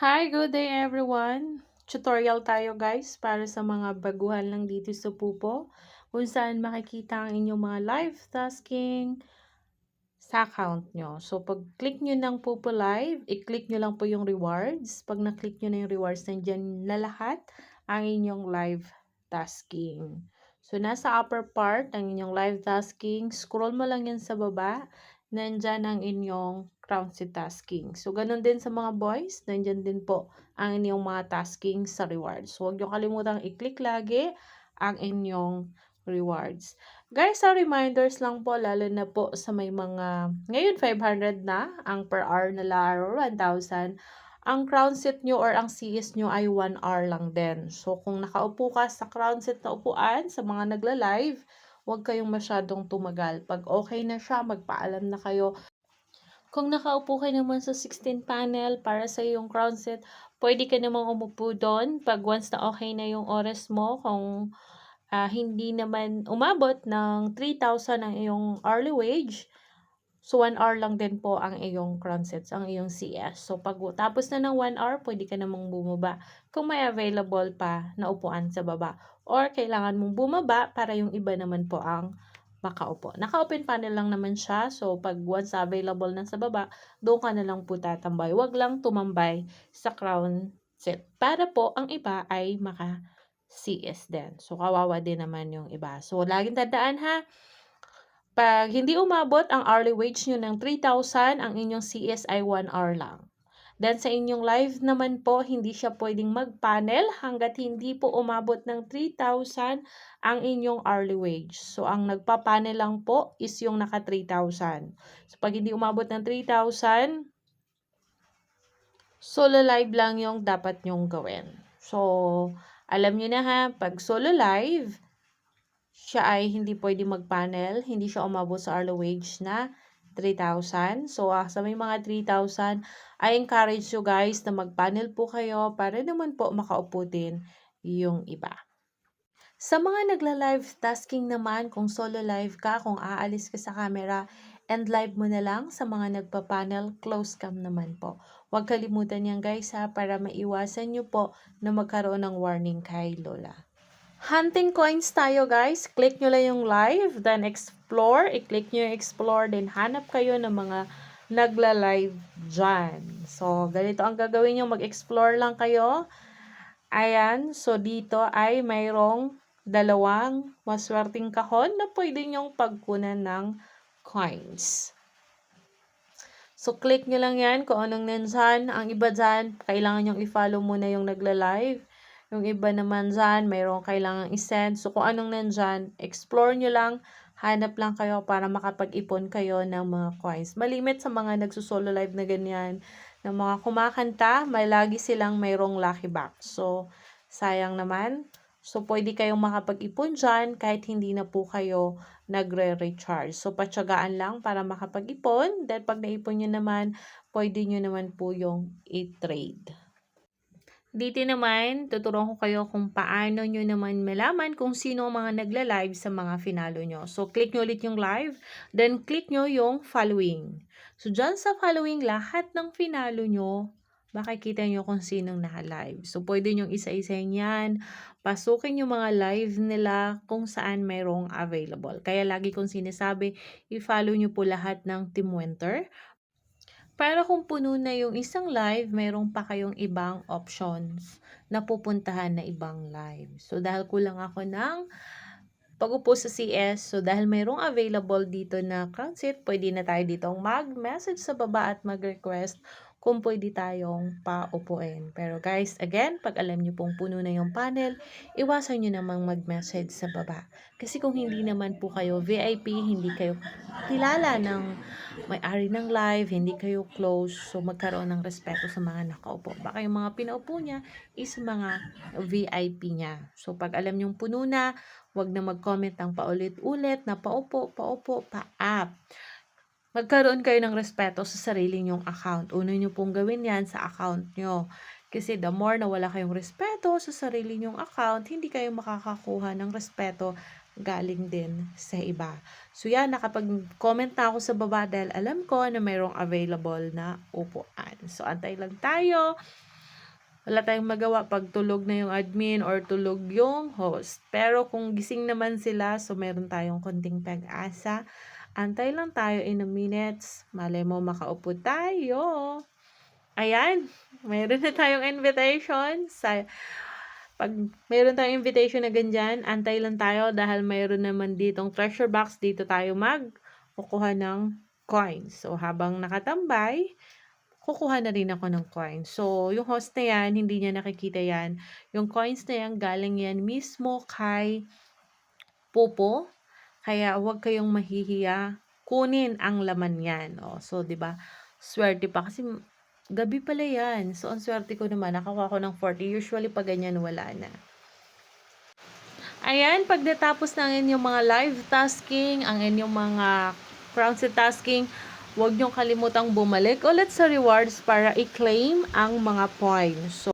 Hi, good day everyone! Tutorial tayo guys para sa mga baguhan lang dito sa Pupo kung saan makikita ang inyong mga live tasking sa account nyo. So, pag click nyo ng Pupo Live, i-click nyo lang po yung rewards. Pag na-click nyo na yung rewards, nandyan na lahat ang inyong live tasking. So, nasa upper part ang inyong live tasking. Scroll mo lang yan sa baba. Nandyan ang inyong crown set tasking. So, ganun din sa mga boys. Nandyan din po ang inyong mga tasking sa rewards. So, huwag nyo kalimutang i-click lagi ang inyong rewards. Guys, sa reminders lang po, lalo na po sa may mga, ngayon 500 na, ang per hour na laro, 1,000. Ang crown set nyo or ang CS nyo ay 1 hour lang din. So, kung nakaupo ka sa crown set na upuan, sa mga nagla-live, huwag kayong masyadong tumagal. Pag okay na siya, magpaalam na kayo. Kung nakaupo ka naman sa 16 panel para sa iyong crown set, pwede ka namang umupo doon. Pag once na okay na yung oras mo, kung hindi naman umabot ng 3,000 ang iyong hourly wage, so 1 hour lang din po ang iyong crown sets, ang iyong CS. So pag tapos na ng 1 hour, pwede ka namang bumaba kung may available pa na upuan sa baba. Or kailangan mong bumaba para yung iba naman po ang makaupo. Naka-open panel lang naman siya. So pag once available na sa baba, doon ka na lang po tatambay. Huwag lang tumambay sa crown set para po ang iba ay CS din. So, kawawa din naman yung iba. So, laging tandaan ha, pag hindi umabot ang hourly wage nyo ng 3,000, ang inyong CS ay 1 hour lang. Then, sa inyong live naman po, hindi siya pwedeng mag-panel hanggat hindi po umabot ng 3,000 ang inyong hourly wage. So, ang nagpa-panel lang po is yung naka 3,000. So, pag hindi umabot ng 3,000, solo live lang yung dapat nyong gawin. So, alam nyo na ha, pag solo live, siya ay hindi pwede mag-panel, hindi siya umabot sa hourly wage na 3,000. So, sa may mga 3,000, I encourage you guys na mag-panel po kayo para naman po makaupo din yung iba. Sa mga nagla-live tasking naman, kung solo live ka, kung aalis ka sa camera, and live mo na lang sa mga nagpa-panel, close cam naman po. Huwag kalimutan yan guys ha, para maiwasan nyo po na magkaroon ng warning kay Lola. Hunting coins tayo guys. Click nyo lang yung live, then explore. I-click nyo yung explore, then hanap kayo ng mga nagla-live dyan. So, ganito ang gagawin nyo. Mag-explore lang kayo. Ayan. So, dito ay mayroong dalawang maswerteng kahon na pwede nyong pagkunan ng coins. So, click nyo lang yan kung anong nandyan. Ang iba dyan, kailangan nyong i-follow muna yung nagla-live. Yung iba naman dyan, mayroong kailangan i-send. So, kung anong nandyan, explore nyo lang. Hanap lang kayo para makapag-ipon kayo ng mga coins. Malimit sa mga nagsusolo live na ganyan, ng mga kumakanta, may lagi silang mayroong lucky box. So, sayang naman. So, pwede kayong makapag-ipon dyan kahit hindi na po kayo nagre-recharge. So, patyagaan lang para makapag-ipon. Then, pag naipon nyo naman, pwede nyo naman po yung i-trade. Dito naman, tuturuan ko kayo kung paano nyo naman malaman kung sino ang mga nagla-live sa mga finalo nyo. So, click nyo ulit yung live, then click nyo yung following. So, dyan sa following, lahat ng finalo nyo, makikita nyo kung sinong naka-live. So, pwede nyo isa-isahin yan. Pasukin yung mga live nila kung saan mayroong available. Kaya lagi kong sinasabi, i-follow nyo po lahat ng Team Winter. Para kung puno na yung isang live, mayroon pa kayong ibang options na pupuntahan na ibang live. So, dahil kulang ako ng pag-upo sa CS, so dahil mayroong available dito na crown seat, pwede na tayo ditong mag-message sa baba at mag-request kung pwede tayong paupuin. Pero guys, again, pag alam nyo pong puno na yung panel, iwasan nyo namang mag-message sa baba. Kasi kung hindi naman po kayo VIP, hindi kayo kilala ng may-ari ng live, hindi kayo close, so magkaroon ng respeto sa mga nakaupo. Baka yung mga pinaupo niya is mga VIP niya. So pag alam nyong puno na, wag na mag-comment ng paulit-ulit na paupo, paupo, pa-up. Magkaroon kayo ng respeto sa sarili nyong account. Una nyo pong gawin yan sa account nyo. Kasi the more na wala kayong respeto sa sarili nyong account, hindi kayo makakakuha ng respeto galing din sa iba. So yan, nakapag-comment na ako sa baba dahil alam ko na mayroong available na upuan. So antay lang tayo. wala tayong magawa pag tulog na yung admin or tulog yung host. Pero kung gising naman sila, so meron tayong konting pag-asa. Antay lang tayo in a minutes. Malay mo makaupo tayo. Ayan, meron na tayong invitation. Pag meron tayong invitation na ganyan, antay lang tayo dahil mayroon naman ditong treasure box. Dito tayo kukuha ng coins. So, habang nakatambay, kukuha na rin ako ng coins. So, yung host na yan, hindi niya nakikita yan. Yung coins na yan, galing yan mismo kay Popo. Kaya, huwag kayong mahihiya. Kunin ang laman yan. O, so, di ba swerte pa. Kasi, gabi pala yan. So, ang swerte ko naman, nakakuha ko ng 40. Usually, pag ganyan, wala na. Ayan, pag natapos ng inyong mga live tasking, ang inyong mga crown set tasking, huwag niyong kalimutang bumalik ulit sa rewards para i-claim ang mga points. So,